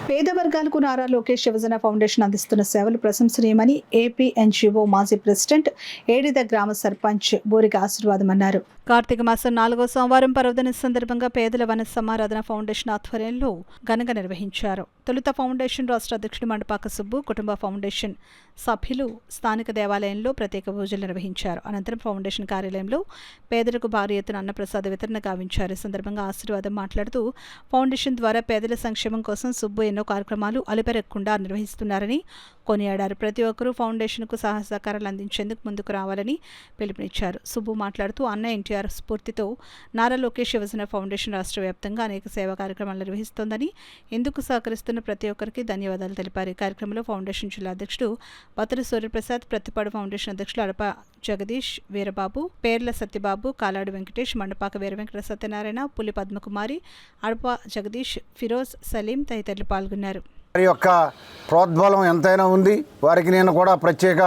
పేద వర్గాలకు నారా లోకేష్ యువజన ఫౌండేషన్ అందిస్తున్న సేవలు ప్రశంసనీయమని ఏపీ ఎన్జీఓ మాజీ ప్రెసిడెంట్ ఏడిద గ్రామ సర్పంచ్ బోరిగ ఆశీర్వాదం అన్నారు. కార్తీక మాసం 4వ సోమవారం పర్వదినం సందర్భంగా పేదల వన సమారాధన ఫౌండేషన్ ఆధ్వర్యంలో ఘనంగా నిర్వహించారు. తొలుత ఫౌండేషన్ రాష్ట్ర అధ్యక్షుడు మండపాక సుబ్బు, కుటుంబ ఫౌండేషన్ సభ్యులు స్థానిక దేవాలయంలో ప్రత్యేక పూజలు నిర్వహించారు. అనంతరం ఫౌండేషన్ కార్యాలయంలో పేదలకు భారీ ఎత్తున అన్నప్రసాద వితరణ గావించారు. ఈ సందర్భంగా ఆశీర్వాదం మాట్లాడుతూ ఫౌండేషన్ ద్వారా పేదల సంక్షేమం కోసం సుబ్బు ఎన్నో కార్యక్రమాలు అలుపెరగకుండా నిర్వహిస్తున్నారని కొనియాడారు. ప్రతి ఒక్కరూ ఫౌండేషన్కు సహకారాలు అందించేందుకు ముందుకు రావాలని పిలుపునిచ్చారు. సుబ్బు మాట్లాడుతూ అన్న ఎన్టీఆర్ స్ఫూర్తితో నారా లోకేష్ యువజన ఫౌండేషన్ రాష్ట్ర వ్యాప్తంగా అనేక సేవా కార్యక్రమాలు నిర్వహిస్తోందని, ఇందుకు సహకరిస్తున్న ప్రతి ఒక్కరికి ధన్యవాదాలు తెలిపారు. ఈ కార్యక్రమంలో ఫౌండేషన్ జిల్లా అధ్యక్షుడు బత్తల సూర్యప్రసాద్, ప్రతిపాడు ఫౌండేషన్ అధ్యక్షులు అడప జగదీష్, వీరబాబు, పేర్ల సత్యబాబు, కాలాడు వెంకటేష్, మండపాక వీర వెంకట సత్యనారాయణ, పులి పద్మకుమారి, అడప జగదీష్, ఫిరోజ్, సలీం తదితరులు పాల్గొన్నారు. వారి యొక్క ప్రోద్బలం ఎంతైనా ఉంది. వారికి నేను కూడా ప్రత్యేక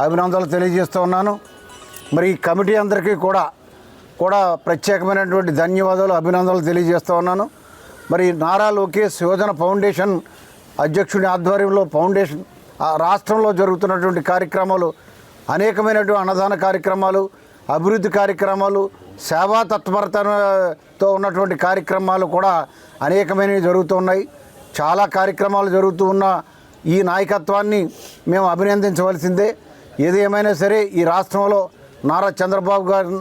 అభినందనలు తెలియజేస్తూ ఉన్నాను. మరి ఈ కమిటీ అందరికీ కూడా ప్రత్యేకమైనటువంటి ధన్యవాదాలు, అభినందనలు తెలియజేస్తూ ఉన్నాను. మరి నారా లోకేష్ యువజన ఫౌండేషన్ అధ్యక్షుడి ఆధ్వర్యంలో ఫౌండేషన్ రాష్ట్రంలో జరుగుతున్నటువంటి కార్యక్రమాలు, అనేకమైనటువంటి అన్నదాన కార్యక్రమాలు, అభివృద్ధి కార్యక్రమాలు, సేవా తత్పరతతో ఉన్నటువంటి కార్యక్రమాలు కూడా అనేకమైనవి జరుగుతున్నాయి. చాలా కార్యక్రమాలు జరుగుతూ ఉన్న ఈ నాయకత్వాన్ని మేము అభినందించవలసిందే. ఏది ఏమైనా సరే ఈ రాష్ట్రంలో నారా చంద్రబాబు గారి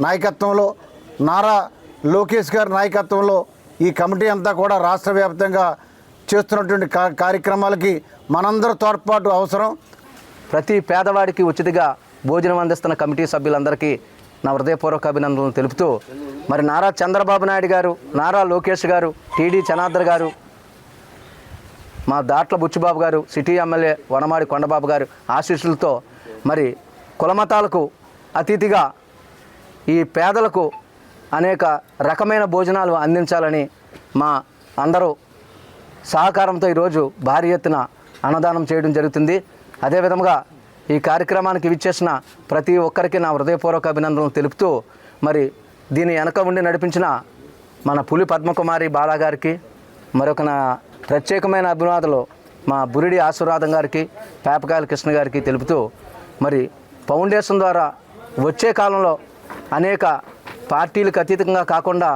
నాయకత్వంలో, నారా లోకేష్ గారి నాయకత్వంలో ఈ కమిటీ అంతా కూడా రాష్ట్ర వ్యాప్తంగా చేస్తున్నటువంటి కార్యక్రమాలకి మనందరి తోడ్పాటు అవసరం. ప్రతి పేదవాడికి ఉచితంగా భోజనం అందిస్తున్న కమిటీ సభ్యులందరికీ నా హృదయపూర్వక అభినందనలు తెలుపుతూ, మరి నారా చంద్రబాబు నాయుడు గారు, నారా లోకేష్ గారు, టీడీ జనార్దన్ గారు, మా దాట్ల బుచ్చిబాబు గారు, సిటీ ఎమ్మెల్యే వనమాడి కొండబాబు గారు ఆశీస్సులతో మరి కులమతాలకు అతిథిగా ఈ పేదలకు అనేక రకమైన భోజనాలు అందించాలని మా అందరూ సహకారంతో ఈరోజు భారీ ఎత్తున అన్నదానం చేయడం జరుగుతుంది. అదేవిధంగా ఈ కార్యక్రమానికి విచ్చేసిన ప్రతి ఒక్కరికి నా హృదయపూర్వక అభినందనలు తెలుపుతూ, మరి దీని వెనక ఉండి నడిపించిన మన పులి పద్మకుమారి బాలా గారికి మరొక నా ప్రత్యేకమైన అభివాదాలు మా బురిడి ఆశీర్వాదం గారికి, పేపకాయల కృష్ణ గారికి తెలుపుతూ, మరి ఫౌండేషన్ ద్వారా వచ్చే కాలంలో అనేక పార్టీలకు అతీతంగా కాకుండా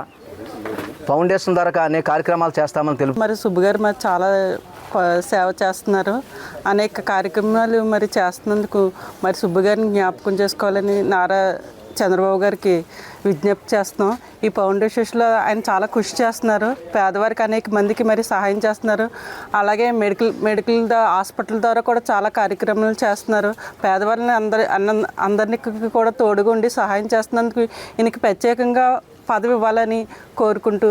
ఫౌండేషన్ ద్వారా అనేక కార్యక్రమాలు చేస్తామని తెలుపు. మరి సుబ్బు గారు మరి చాలా సేవ చేస్తున్నారు. అనేక కార్యక్రమాలు మరి చేస్తున్నందుకు మరి సుబ్బు గారిని జ్ఞాపకం చేసుకోవాలని నారా చంద్రబాబు గారికి విజ్ఞప్తి చేస్తున్నాం. ఈ ఫౌండేషన్లో ఆయన చాలా కృషి చేస్తున్నారు. పేదవారికి అనేక మందికి మరి సహాయం చేస్తున్నారు. అలాగే మెడికల్ హాస్పిటల్ ద్వారా కూడా చాలా కార్యక్రమాలు చేస్తున్నారు. పేదవారిని అందరికీ కూడా తోడుగా ఉండి సహాయం చేస్తున్నందుకు ఈయనకి ప్రత్యేకంగా పదవి ఇవ్వాలని కోరుకుంటూ